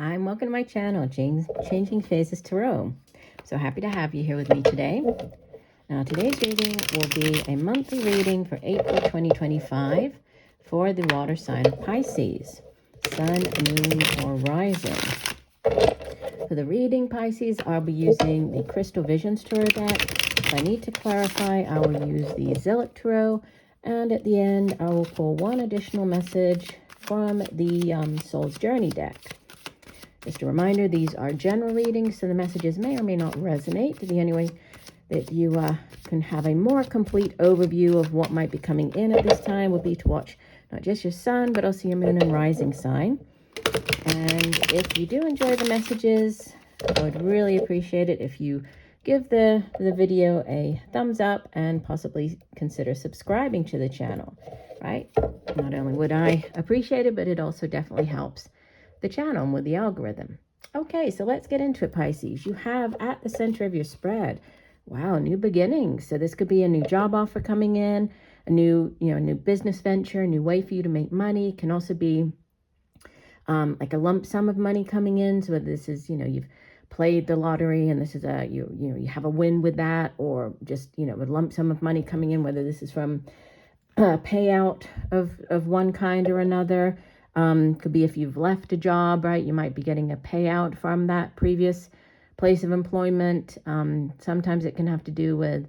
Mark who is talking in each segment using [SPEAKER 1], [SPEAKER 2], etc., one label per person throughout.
[SPEAKER 1] Hi, and welcome to my channel, Changing Phases Tarot. So happy to have you here with me today. Now, today's reading will be a monthly reading for April 2025 for the water sign of Pisces, Sun, Moon, or Rising. For the reading, Pisces, I'll be using the Crystal Visions Tarot deck. If I need to clarify, I will use the Zillich Tarot, and at the end, I will pull one additional message from the Soul's Journey deck. Just a reminder, these are general readings, so the messages may or may not resonate. The only way that you can have a more complete overview of what might be coming in at this time would be to watch not just your sun, but also your moon and rising sign. And if you do enjoy the messages, I would really appreciate it if you give the video a thumbs up and possibly consider subscribing to the channel, right? Not only would I appreciate it, but it also definitely helps the channel with the algorithm. Okay, so let's get into it, Pisces. You have at the center of your spread, wow, new beginnings. So this could be a new job offer coming in, a new business venture, a new way for you to make money. It can also be like a lump sum of money coming in. So this is, you've played the lottery and this is you have a win with that, or just, a lump sum of money coming in, whether this is from a payout of one kind or another. Could be if you've left a job, right? You might be getting a payout from that previous place of employment. Sometimes it can have to do with,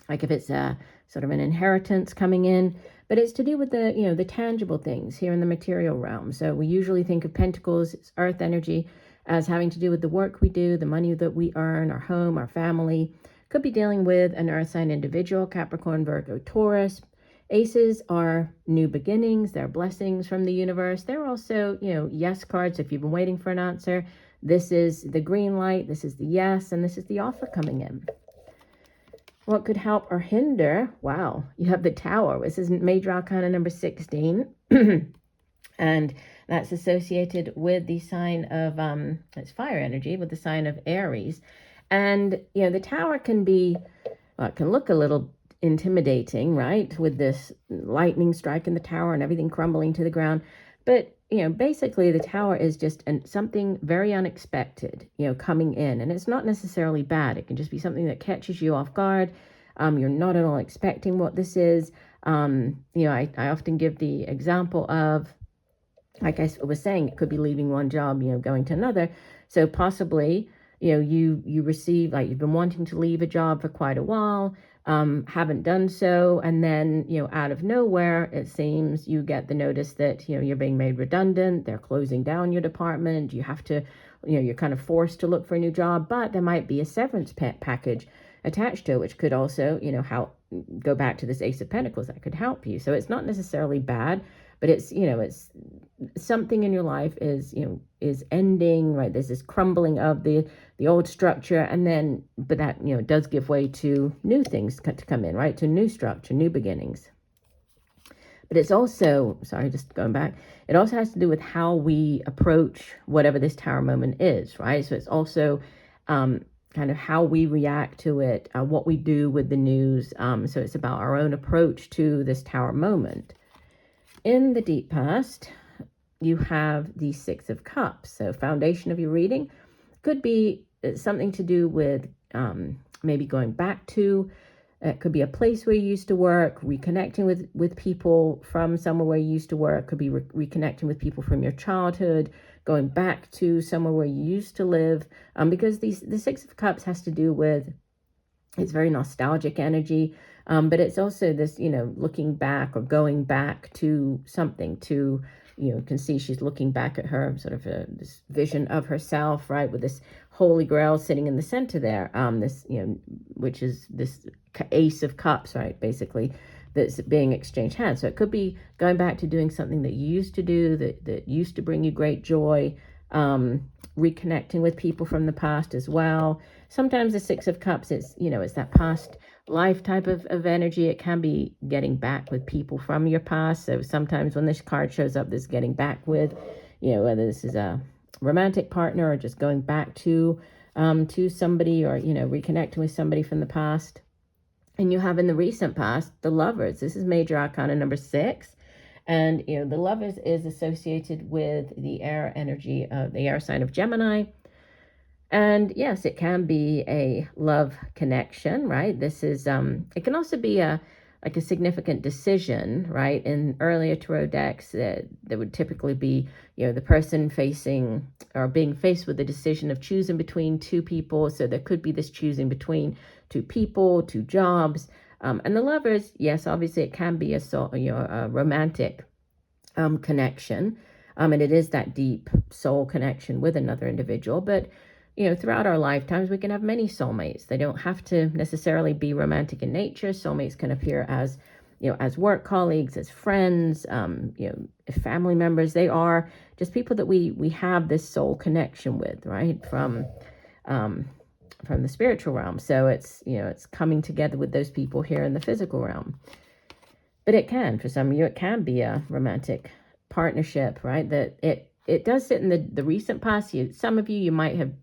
[SPEAKER 1] like, if it's a sort of an inheritance coming in, but it's to do with the, the tangible things here in the material realm. So we usually think of Pentacles, it's earth energy, as having to do with the work we do, the money that we earn, our home, our family. Could be dealing with an earth sign individual, Capricorn, Virgo, Taurus. Aces are new beginnings. They're blessings from the universe. They're also, yes cards. If you've been waiting for an answer, this is the green light. This is the yes, and this is the offer coming in. What could help or hinder? Wow, you have the Tower. This is major arcana number 16. And that's associated with the sign of, it's fire energy, with the sign of Aries. And, the Tower can be, well, it can look a little intimidating, right, with this lightning strike in the tower and everything crumbling to the ground. But basically the Tower is just something very unexpected, coming in, and it's not necessarily bad. It can just be something that catches you off guard. You're not at all expecting what this is. I often give the example of, like I was saying, it could be leaving one job, going to another. So possibly you receive, like, you've been wanting to leave a job for quite a while, haven't done so, and then out of nowhere, it seems you get the notice that you're being made redundant. They're closing down your department. You have to, you're kind of forced to look for a new job, but there might be a severance package attached to it, which could also go back to this Ace of Pentacles. That could help you. So it's not necessarily bad, but it's it's something in your life is ending, right? There's this crumbling of the old structure, and then but that does give way to new things to come in, right? To new structure, new beginnings. But it's also, sorry, just going back, it also has to do with how we approach whatever this Tower moment is, right? So it's also kind of how we react to it, what we do with the news. So it's about our own approach to this Tower moment. In the deep past, you have the Six of Cups. So foundation of your reading could be something to do with maybe going back to, it could be a place where you used to work, reconnecting with people from somewhere where you used to work, could be reconnecting with people from your childhood, going back to somewhere where you used to live, because the Six of Cups has to do with, it's very nostalgic energy, but it's also this, looking back or going back to something, to, you can see she's looking back at her sort of this vision of herself, right, with this Holy Grail sitting in the center there, this, which is this Ace of Cups, right, basically, that's being exchanged hands. So it could be going back to doing something that you used to do, that used to bring you great joy, reconnecting with people from the past as well. Sometimes the Six of Cups, it's that past life type of energy. It can be getting back with people from your past. So sometimes when this card shows up, this getting back with, whether this is a romantic partner or just going back to somebody, or reconnecting with somebody from the past. And you have in the recent past the Lovers. This is major arcana number 6, And, the Lovers is associated with the air energy of the air sign of Gemini. And yes, it can be a love connection, right? This is, it can also be a significant decision, right? In earlier tarot decks, there would typically be, the person facing or being faced with the decision of choosing between two people. So there could be this choosing between two people, two jobs. And the Lovers, yes, obviously it can be a romantic connection. And it is that deep soul connection with another individual. But, throughout our lifetimes, we can have many soulmates. They don't have to necessarily be romantic in nature. Soulmates can appear as, as work colleagues, as friends, family members. They are just people that we have this soul connection with, right? From the spiritual realm. So it's, it's coming together with those people here in the physical realm. But it can, for some of you, it can be a romantic partnership, right? That it does sit in the recent past. Some of you might have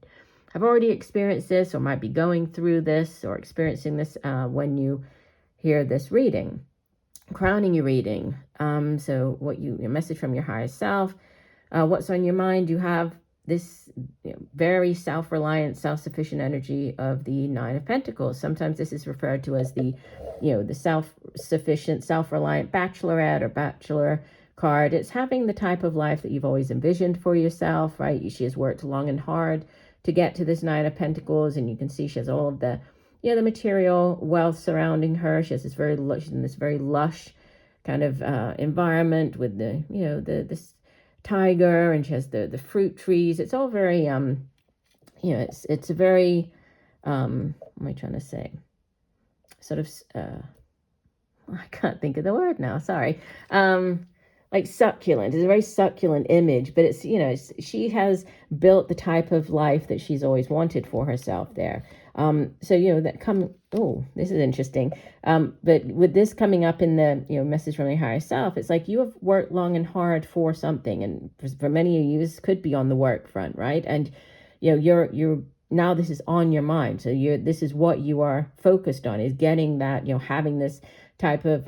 [SPEAKER 1] already experienced this, or might be going through this, or experiencing this when you hear this reading, crowning your reading. So what your message from your higher self, what's on your mind? You have this very self-reliant, self-sufficient energy of the Nine of Pentacles. Sometimes this is referred to as the, the self-sufficient, self-reliant bachelorette or bachelor card. It's having the type of life that you've always envisioned for yourself, right? She has worked long and hard to get to this Nine of Pentacles, and you can see she has all of the, the material wealth surrounding her. She has this very lush kind of environment with the, this tiger, and she has the fruit trees. It's all very, it's a very, what am I trying to say? Sort of, I can't think of the word now. Sorry. Like succulent. It's a very succulent image, but it's, she has built the type of life that she's always wanted for herself there. So, this is interesting. But with this coming up in the, message from the higher self, it's like you have worked long and hard for something. And for many of you, this could be on the work front, right? And, you're now this is on your mind. So this is what you are focused on, is getting that, having this type of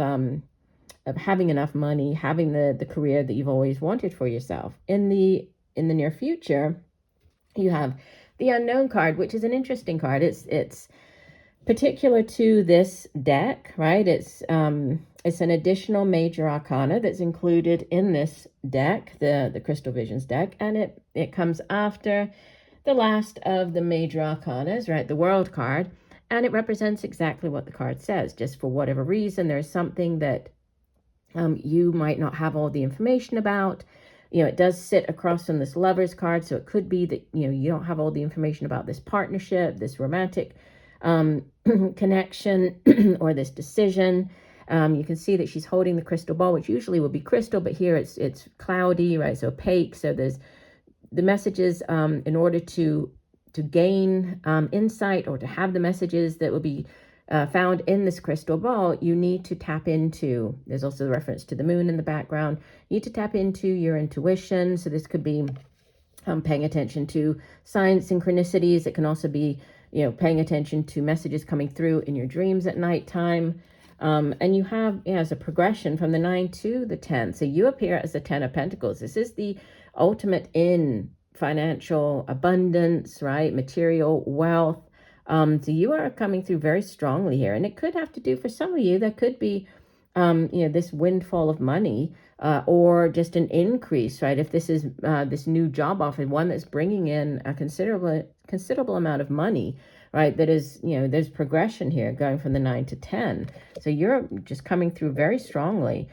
[SPEAKER 1] having enough money, having the career that you've always wanted for yourself. In the near future, you have the Unknown card, which is an interesting card. It's particular to this deck, right? It's an additional major arcana that's included in this deck, the Crystal Visions deck, and it comes after the last of the major arcanas, right? The World card, and it represents exactly what the card says. Just for whatever reason, there's something that you might not have all the information about. It does sit across from this Lovers card, so it could be that, you don't have all the information about this partnership, this romantic connection, or this decision. You can see that she's holding the crystal ball, which usually will be crystal, but here it's cloudy, right? So opaque. So there's the messages, in order to gain insight, or to have the messages that will be found in this crystal ball, you need to tap into, there's also the reference to the moon in the background, you need to tap into your intuition. So this could be paying attention to signs, synchronicities. It can also be, paying attention to messages coming through in your dreams at nighttime. And you have, as a progression from the 9 to the 10. So you appear as the 10 of Pentacles. This is the ultimate in financial abundance, right? Material wealth. So you are coming through very strongly here, and it could have to do, for some of you, that could be, this windfall of money, or just an increase, right? If this is this new job offer, one that's bringing in a considerable amount of money, right? That is, there's progression here going from the 9 to 10. So you're just coming through very strongly.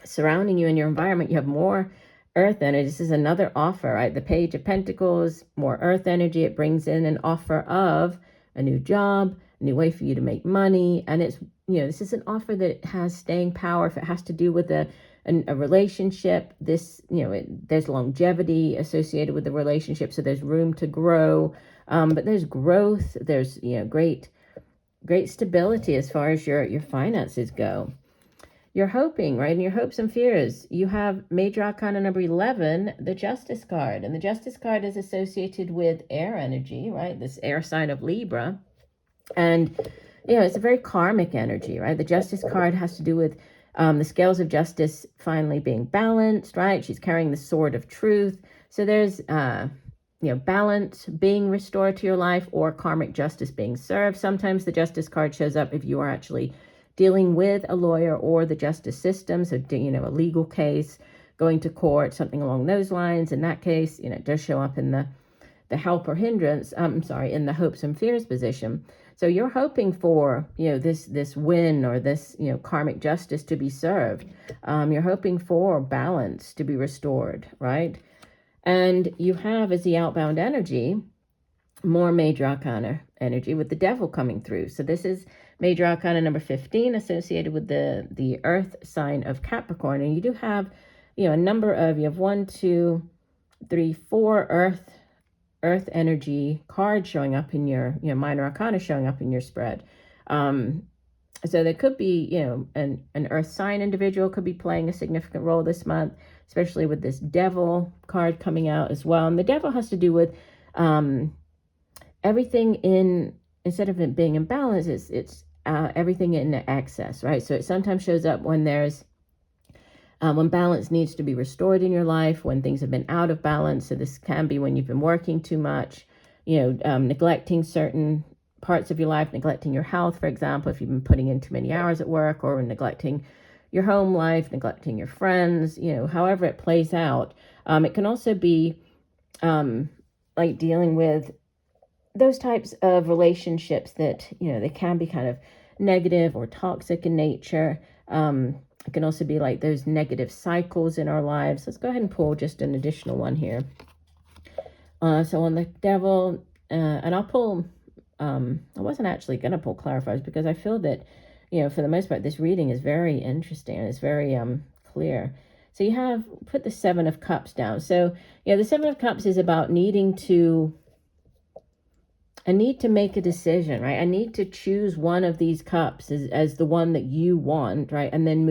[SPEAKER 1] Surrounding you in your environment, you have more Earth energy. This is another offer, right? The Page of Pentacles, more Earth energy. It brings in an offer of a new job, a new way for you to make money. And it's, this is an offer that has staying power. If it has to do with a relationship, this, there's longevity associated with the relationship. So there's room to grow. But there's growth. There's, great stability as far as your finances go. You're hoping, right? In your hopes and fears, you have major arcana number 11, the Justice card. And the Justice card is associated with air energy, right? This air sign of Libra. And, it's a very karmic energy, right? The Justice card has to do with The scales of justice finally being balanced, right? She's carrying the sword of truth. So there's, balance being restored to your life, or karmic justice being served. Sometimes the justice card shows up if you are actually dealing with a lawyer or the justice system. So, a legal case, going to court, something along those lines. In that case, it does show up in the help or hindrance, in the hopes and fears position. So you're hoping for, this win, or this, karmic justice to be served. You're hoping for balance to be restored, right? And you have, as the outbound energy, more major arcana energy with the devil coming through. So this is major arcana number 15, associated with the earth sign of Capricorn. And you do have, a number of, you have 1, 2, 3, 4 earth energy cards showing up in your, minor arcana showing up in your spread. So there could be, an earth sign individual could be playing a significant role this month, especially with this devil card coming out as well. And the devil has to do with everything instead of it being in balance, it's everything in excess, right? So it sometimes shows up when there's, when balance needs to be restored in your life, when things have been out of balance. So this can be when you've been working too much, neglecting certain parts of your life, neglecting your health, for example, if you've been putting in too many hours at work, or neglecting your home life, neglecting your friends, however it plays out. It can also be like dealing with those types of relationships that, they can be kind of negative or toxic in nature. It can also be like those negative cycles in our lives. Let's go ahead and pull just an additional one here. So on the devil, and I'll pull, I wasn't actually going to pull clarifiers because I feel that, for the most part, this reading is very interesting and it's very clear. So you have put the 7 of Cups down. So, the 7 of Cups is about I need to make a decision, right? I need to choose one of these cups as the one that you want, right? And then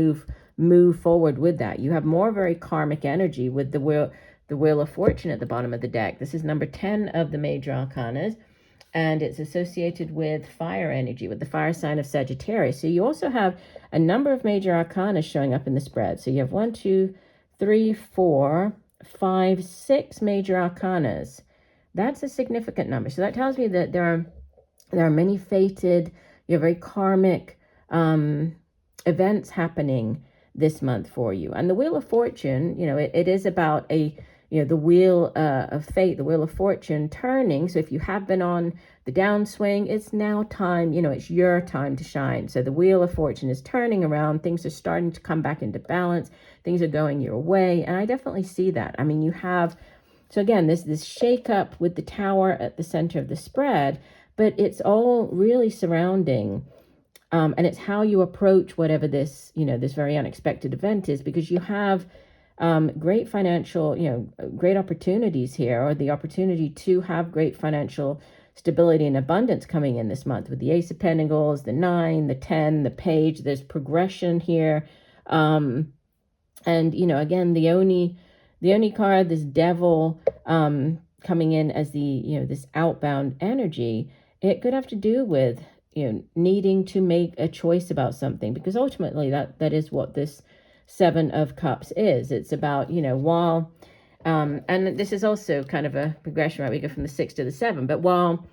[SPEAKER 1] move forward with that. You have more very karmic energy with the Wheel of Fortune at the bottom of the deck. This is number 10 of the major arcanas, and it's associated with fire energy, with the fire sign of Sagittarius. So you also have a number of major arcanas showing up in the spread. So you have 1, 2, 3, 4, 5, 6 major arcanas. That's a significant number. So that tells me that there are many fated, very karmic events happening this month for you. And the Wheel of Fortune, it is about the wheel of fate, the Wheel of Fortune turning. So if you have been on the downswing, it's now time, it's your time to shine. So the Wheel of Fortune is turning around. Things are starting to come back into balance. Things are going your way. And I definitely see that. I mean, you have... So again, this shake up with the Tower at the center of the spread, but it's all really surrounding, and it's how you approach whatever this, this very unexpected event is, because you have great financial, great opportunities here, or the opportunity to have great financial stability and abundance coming in this month with the Ace of Pentacles, the 9, the 10, the Page. There's progression here, and again, the Oni card, this devil coming in as the, this outbound energy, it could have to do with, needing to make a choice about something, because ultimately that is what this 7 of Cups is. It's about, while, and this is also kind of a progression, right? We go from the 6 to the 7, but while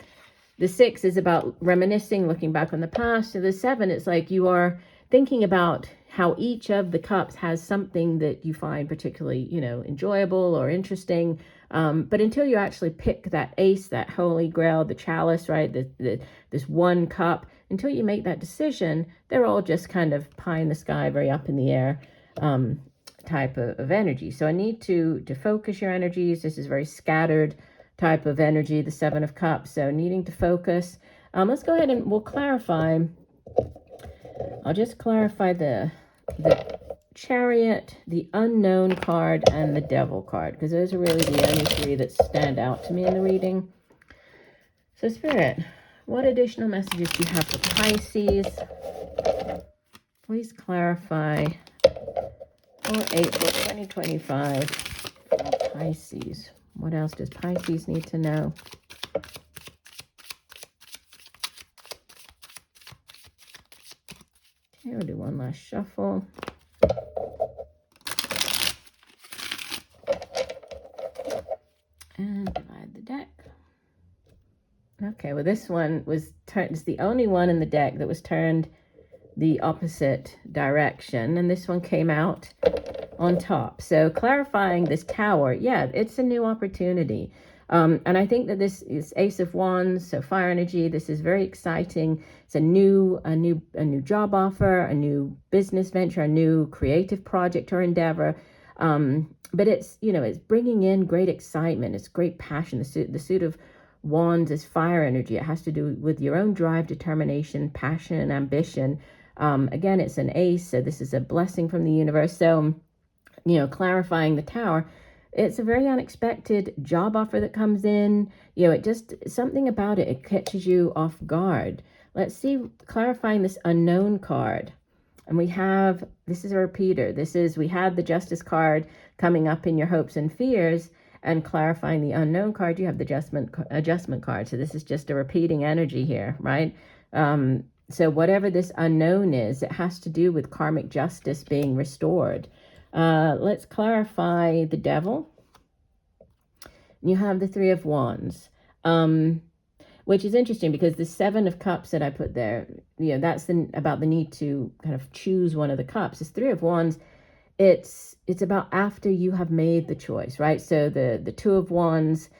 [SPEAKER 1] the 6 is about reminiscing, looking back on the past, to the 7, it's like you are thinking about how each of the cups has something that you find particularly, enjoyable or interesting. But until you actually pick that ace, that holy grail, the chalice, right, this one cup, until you make that decision, they're all just kind of pie in the sky, very up in the air type of energy. So I need to focus your energies. This is very scattered type of energy, the 7 of Cups. So needing to focus. Let's go ahead and we'll clarify. I'll just clarify the Chariot, the Unknown card, and the Devil card, because those are really the only 3 that stand out to me in the reading. So Spirit, what additional messages do you have for Pisces? Please clarify for April 2025 for Pisces. What else does Pisces need to know? Okay, we'll do one last shuffle. And divide the deck. Okay, well, this one was turned, it's the only one in the deck that was turned the opposite direction, and this one came out on top. So clarifying this Tower, yeah, it's a new opportunity. And I think that this is Ace of Wands, so fire energy. This is very exciting. It's a new job offer, a new business venture, a new creative project or endeavor. But it's, you know, it's bringing in great excitement. It's great passion. The suit of Wands is fire energy. It has to do with your own drive, determination, passion, and ambition. Again, it's an ace, so this is a blessing from the universe. So, you know, clarifying the Tower, it's a very unexpected job offer that comes in. You know, it just, something about it, it catches you off guard. Let's see, clarifying this Unknown card. And we have, this is a repeater. We had the Justice card coming up in your hopes and fears, and clarifying the Unknown card, you have the adjustment card. So this is just a repeating energy here, right? So whatever this unknown is, it has to do with karmic justice being restored. Let's clarify the Devil. You have the Three of Wands, which is interesting because the Seven of Cups that I put there, you know, that's about the need to kind of choose one of the cups. This Three of Wands, it's about after you have made the choice, right? So the Two of Wands,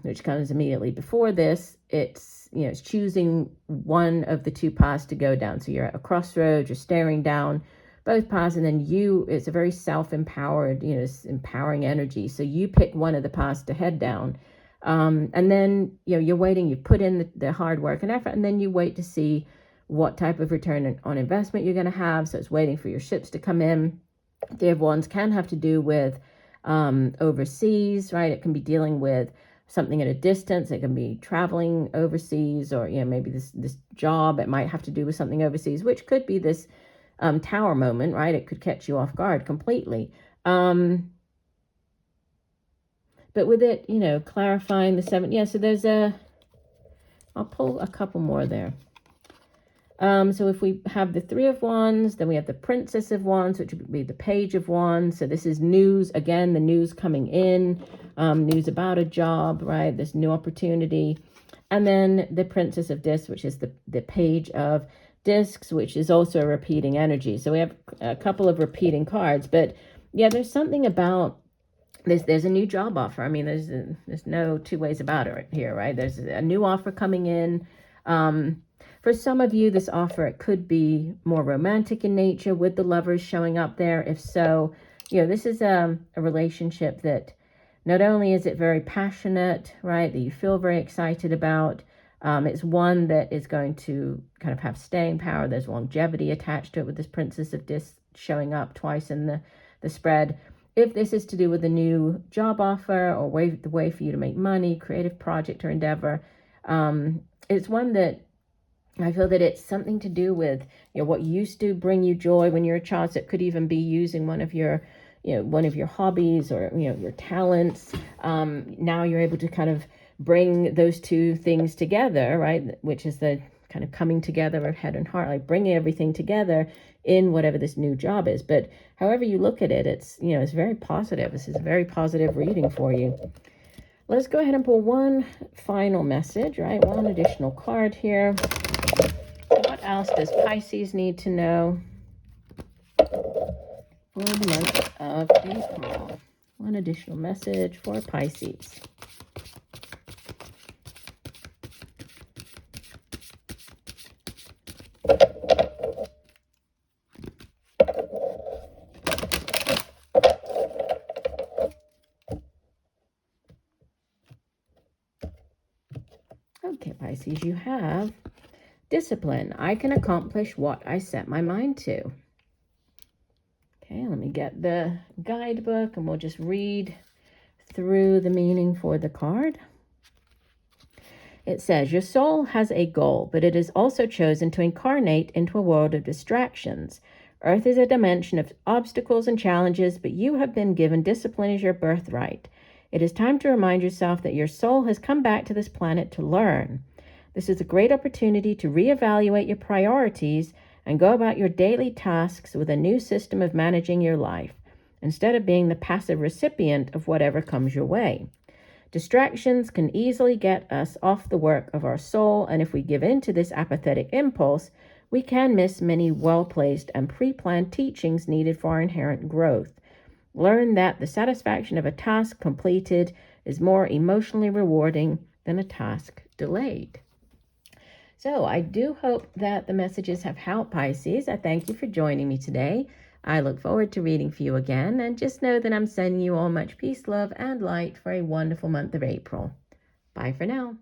[SPEAKER 1] which comes immediately before this, it's, you know, it's choosing one of the two paths to go down. So you're at a crossroads, you're staring down both paths, and then it's a very self-empowered, you know, it's empowering energy. So you pick one of the paths to head down. And then, you know, you're waiting, you put in the hard work and effort, and then you wait to see what type of return on investment you're going to have. So it's waiting for your ships to come in. Three of Wands can have to do with overseas, right? It can be dealing with something at a distance. It can be traveling overseas, or, you know, maybe this job, it might have to do with something overseas, which could be this Tower moment, right? It could catch you off guard completely. But with it, you know, clarifying the Seven, yeah, so there's I'll pull a couple more there. So if we have the Three of Wands, then we have the Princess of Wands, which would be the Page of Wands. So this is news, again, the news coming in, news about a job, right? This new opportunity. And then the Princess of Discs, which is the Page of Discs, which is also a repeating energy. So we have a couple of repeating cards, but yeah, there's something about this. There's a new job offer. I mean, there's no two ways about it here, right? There's a new offer coming in. For some of you, this offer, it could be more romantic in nature with the Lovers showing up there. If so, you know, this is a relationship that not only is it very passionate, right, that you feel very excited about, it's one that is going to kind of have staying power. There's longevity attached to it with this Princess of Discs showing up twice in the spread. If this is to do with a new job offer or the way for you to make money, creative project or endeavor, it's one that I feel that it's something to do with, you know, what used to bring you joy when you're a child. So it could even be using one of your hobbies or, you know, your talents. Now you're able to kind of bring those two things together, right? Which is the kind of coming together of head and heart, like bringing everything together in whatever this new job is. But however you look at it, it's, you know, it's very positive. This is a very positive reading for you. Let's go ahead and pull one final message, right? One additional card here. What else does Pisces need to know for the month of April? One additional message for Pisces. Okay, Pisces, you have discipline. I can accomplish what I set my mind to. Okay, let me get the guidebook and we'll just read through the meaning for the card. It says, your soul has a goal, but it is also chosen to incarnate into a world of distractions. Earth is a dimension of obstacles and challenges, but you have been given discipline as your birthright. It is time to remind yourself that your soul has come back to this planet to learn. This is a great opportunity to reevaluate your priorities and go about your daily tasks with a new system of managing your life, instead of being the passive recipient of whatever comes your way. Distractions can easily get us off the work of our soul, and if we give in to this apathetic impulse, we can miss many well-placed and pre-planned teachings needed for our inherent growth. Learn that the satisfaction of a task completed is more emotionally rewarding than a task delayed. So I do hope that the messages have helped, Pisces. I thank you for joining me today. I look forward to reading for you again, and just know that I'm sending you all much peace, love, and light for a wonderful month of April. Bye for now.